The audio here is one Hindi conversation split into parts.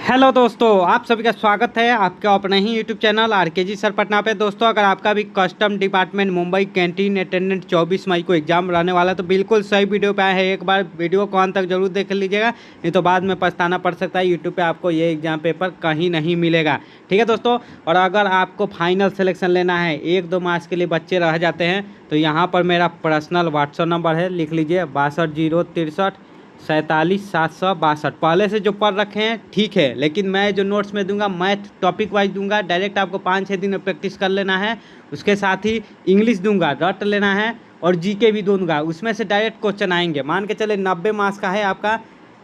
हेलो दोस्तों, आप सभी का स्वागत है आपके अपने ही YouTube channel RKG sir Patna पे। दोस्तों, अगर आपका भी custom department Mumbai canteen attendant 24 मई को एग्जाम रहने वाला है तो बिल्कुल सही वीडियो पे आए हैं। एक बार वीडियो को अंत तक जरूर देख लीजिएगा, नहीं तो बाद में पछताना पड़ सकता है। यूट्यूब पे आपको ये एग्जाम पेपर कहीं नहीं मिलेगा, ठीक है दोस्तों। और अगर आपको फाइनल सिलेक्शन लेना है, 1-2 मार्क्स के लिए बच्चे रह जाते हैं, तो यहाँ पर मेरा पर्सनल व्हाट्सअप नंबर है, लिख लीजिए 62 063 47 762। पहले से जो पढ़ रखे हैं ठीक है, लेकिन मैं जो नोट्स में दूंगा मैथ टॉपिक वाइज दूंगा। डायरेक्ट आपको 5-6 दिन में प्रैक्टिस कर लेना है। उसके साथ ही इंग्लिश दूंगा, रट लेना है, और जीके भी दूंगा। उसमें से डायरेक्ट क्वेश्चन आएंगे। मान के चले 90 मार्क्स का है आपका,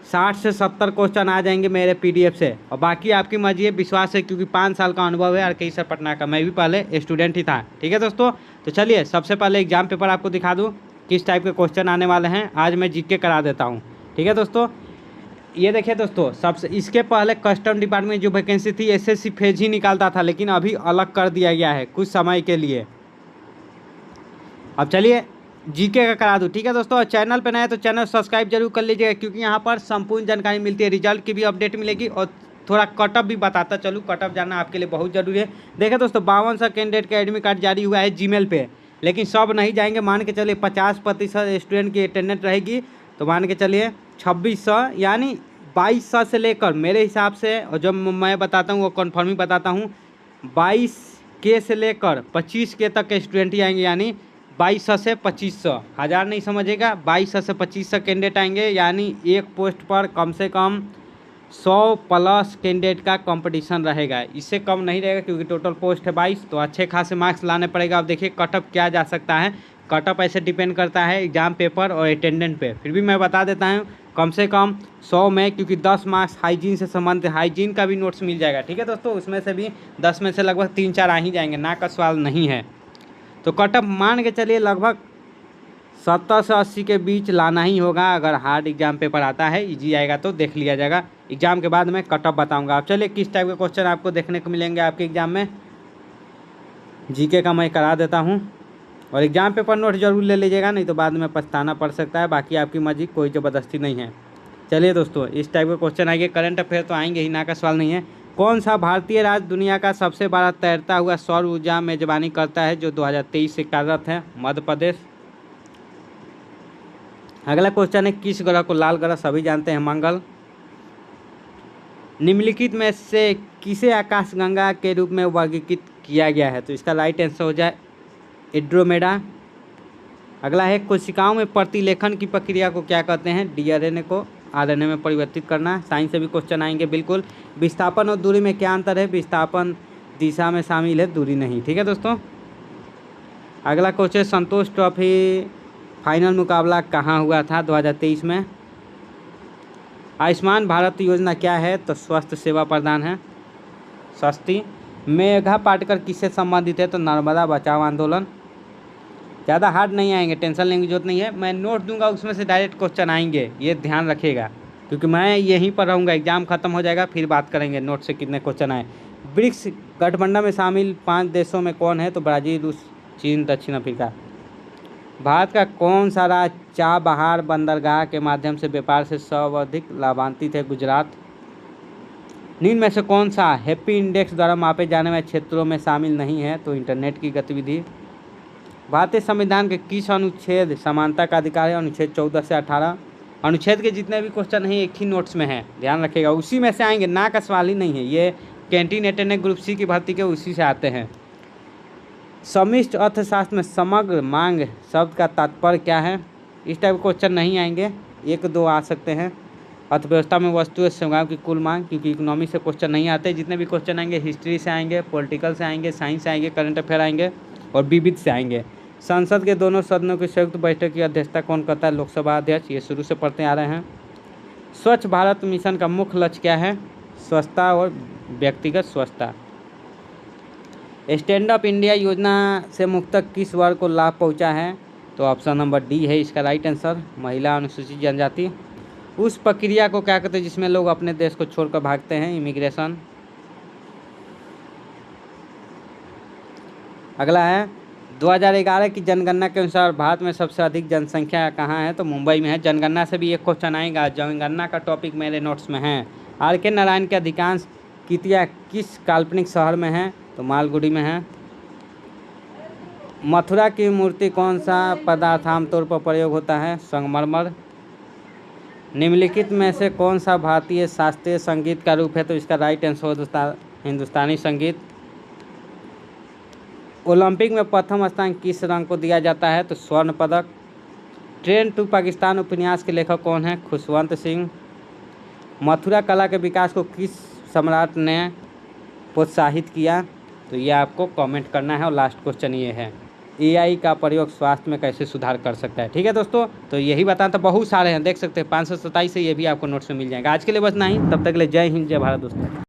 60 से 70 क्वेश्चन आ जाएंगे मेरे पीडीएफ से, और बाकी आपकी मर्जी है। विश्वास है, क्योंकि 5 साल का अनुभव है आरकेजी सर पटना का। मैं भी पहले स्टूडेंट ही था, ठीक है दोस्तों। तो चलिए सबसे पहले एग्जाम पेपर आपको दिखा दूँ किस टाइप के क्वेश्चन आने वाले हैं। आज मैं जीके करा देता हूँ, ठीक है दोस्तों। ये देखिए दोस्तों, सबसे इसके पहले कस्टम डिपार्टमेंट जो वैकेंसी थी एसएससी फेज ही निकालता था, लेकिन अभी अलग कर दिया गया है कुछ समय के लिए। अब चलिए जीके का करा दूँ, ठीक है दोस्तों। चैनल पे नए हैं तो चैनल सब्सक्राइब जरूर कर लीजिएगा, क्योंकि यहाँ पर संपूर्ण जानकारी मिलती है। रिजल्ट की भी अपडेट मिलेगी और थोड़ा कटअप भी बताता चलूँ। कटअप जानना आपके लिए बहुत जरूरी है। देखिए दोस्तों, 5200 कैंडिडेट का एडमिट कार्ड जारी हुआ है जीमेल पे, लेकिन सब नहीं जाएंगे। मान के चलिए 50% स्टूडेंट की अटेंडेंस रहेगी, तो मान के चलिए 2600 यानी 2200 से लेकर मेरे हिसाब से, और जब मैं बताता हूँ वो कन्फर्म ही बताता हूँ, 22K से लेकर 25K तक के स्टूडेंट ही आएंगे। यानी 2200 से 2500, हज़ार नहीं समझेगा, 2200 से 2500 कैंडिडेट आएंगे। यानी एक पोस्ट पर कम से कम 100+ कैंडिडेट का कंपटीशन रहेगा। इससे कम नहीं रहेगा, क्योंकि टोटल पोस्ट है 22, तो अच्छे खासे मार्क्स लाने पड़ेगा। अब देखिए कटअप क्या जा सकता है। कटअप ऐसे डिपेंड करता है एग्जाम पेपर और अटेंडेंट पे। फिर भी मैं बता देता हूँ कम से कम 100 में, क्योंकि 10 मार्क्स हाइजीन से संबंधित, हाइजीन का भी नोट्स मिल जाएगा, ठीक है दोस्तों। उसमें से भी 10 में से लगभग 3-4 आ ही जाएंगे, ना का सवाल नहीं है। तो कटअप मान के चलिए लगभग 70 से 80 के बीच लाना ही होगा। अगर हार्ड एग्जाम पेपर आता है, इजी आएगा तो देख लिया जाएगा। एग्जाम के बाद मैं कटअप बताऊंगा। अब चलिए किस टाइप के क्वेश्चन आपको देखने को मिलेंगे आपके एग्जाम में। जीके का मैं करा देता हूं, और एग्जाम पेपर नोट जरूर ले लीजिएगा, नहीं तो बाद में पछताना पड़ सकता है। बाकी आपकी मर्जी, कोई ज़बरदस्ती नहीं है। चलिए दोस्तों, इस टाइप के क्वेश्चन आएंगे। करंट अफेयर तो आएंगे ही, ना का सवाल नहीं है। कौन सा भारतीय राज्य दुनिया का सबसे बड़ा तैरता हुआ सौर ऊर्जा मेजबानी करता है, जो 2023 से कार्यरत है? मध्य प्रदेश। अगला क्वेश्चन है, किस ग्रह को लाल ग्रह सभी जानते हैं? मंगल। निम्नलिखित में से किसे आकाशगंगा के रूप में वर्गीकृत किया गया है? तो इसका राइट आंसर हो जाए एंड्रोमेडा। अगला है, कोशिकाओं में प्रतिलेखन की प्रक्रिया को क्या कहते हैं? डीआरएनए को आरएनए में परिवर्तित करना। साइंस से भी क्वेश्चन आएंगे बिल्कुल। विस्थापन और दूरी में क्या अंतर है? विस्थापन दिशा में शामिल है, दूरी नहीं, ठीक है दोस्तों। अगला क्वेश्चन, संतोष ट्रॉफी फाइनल मुकाबला कहाँ हुआ था 2023 में? आयुष्मान भारत योजना क्या है? तो स्वास्थ्य सेवा प्रदान है, सस्ती। मेघा पाटकर किससे संबंधित है? तो नर्मदा बचाओ आंदोलन। ज़्यादा हार्ड नहीं आएंगे, टेंशन लेने की जरूरत नहीं है। मैं नोट दूंगा, उसमें से डायरेक्ट क्वेश्चन आएंगे, ये ध्यान रखिएगा, क्योंकि मैं यहीं पर रहूँगा। एग्जाम खत्म हो जाएगा, फिर बात करेंगे नोट से कितने क्वेश्चन आए। ब्रिक्स गठबंधन में शामिल 5 देशों में कौन है? तो ब्राज़ील, रूस, चीन, दक्षिण अफ्रीका। भारत का कौन सा राज्य चाबहार बंदरगाह के माध्यम से व्यापार से सर्वाधिक लाभान्वित है? गुजरात। निम्न में से कौन सा हैप्पी इंडेक्स द्वारा मापे जाने वाले क्षेत्रों में शामिल नहीं है? तो इंटरनेट की गतिविधि। भारतीय संविधान के किस अनुच्छेद समानता का अधिकार है? अनुच्छेद 14 से 18। अनुच्छेद के जितने भी क्वेश्चन हैं एक ही नोट्स में हैं, ध्यान रखिएगा, उसी में से आएंगे, ना का सवाल ही नहीं है। ये कैंटीन अटेंडेंट ग्रुप सी की भर्ती के उसी से आते हैं। समष्टि अर्थशास्त्र में समग्र मांग शब्द का तात्पर्य क्या है? इस टाइप के क्वेश्चन नहीं आएंगे, 1-2 आ सकते हैं। अर्थव्यवस्था में वस्तुएं सेवाओं की कुल मांग, क्योंकि इकोनॉमी से क्वेश्चन नहीं आते। जितने भी क्वेश्चन आएंगे हिस्ट्री से आएंगे, पॉलिटिकल से आएंगे, साइंस से आएंगे, करंट अफेयर आएंगे, और विविध से आएंगे। संसद के दोनों सदनों की संयुक्त बैठक की अध्यक्षता कौन करता है? लोकसभा अध्यक्ष। ये शुरू से पढ़ते आ रहे हैं। स्वच्छ भारत मिशन का मुख्य लक्ष्य क्या है? स्वच्छता और व्यक्तिगत स्वच्छता। स्टैंड अप इंडिया योजना से मुक्त किस वर्ग को लाभ पहुंचा है? तो ऑप्शन नंबर डी है इसका राइट आंसर, महिला, अनुसूचित जनजाति। उस प्रक्रिया को क्या कहते हैं जिसमें लोग अपने देश को छोड़कर भागते हैं? इमिग्रेशन। अगला है, 2011 की जनगणना के अनुसार भारत में सबसे अधिक जनसंख्या कहाँ है? तो मुंबई में है। जनगणना से भी एक क्वेश्चन आएगा, जनगणना का टॉपिक मेरे नोट्स में है। आर के नारायण के अधिकांश कृतियाँ किस काल्पनिक शहर में हैं? तो मालगुडी में है। मथुरा की मूर्ति कौन सा पदार्थ आमतौर पर प्रयोग होता है? संगमरमर। निम्नलिखित में से कौन सा भारतीय शास्त्रीय संगीत का रूप है? तो इसका राइट आंसर हिंदुस्तानी संगीत। ओलंपिक में प्रथम स्थान किस रंग को दिया जाता है? तो स्वर्ण पदक। ट्रेन टू पाकिस्तान उपन्यास के लेखक कौन है? खुशवंत सिंह। मथुरा कला के विकास को किस सम्राट ने प्रोत्साहित किया? तो ये आपको कमेंट करना है। और लास्ट क्वेश्चन ये है, एआई का प्रयोग स्वास्थ्य में कैसे सुधार कर सकता है? ठीक है दोस्तों, तो यही बताना था। बहुत सारे हैं, देख सकते हैं 527 से, ये भी आपको नोट्स में मिल जाएगा। आज के लिए बस नहीं, तब तक के लिए जय हिंद जय भारत दोस्तों।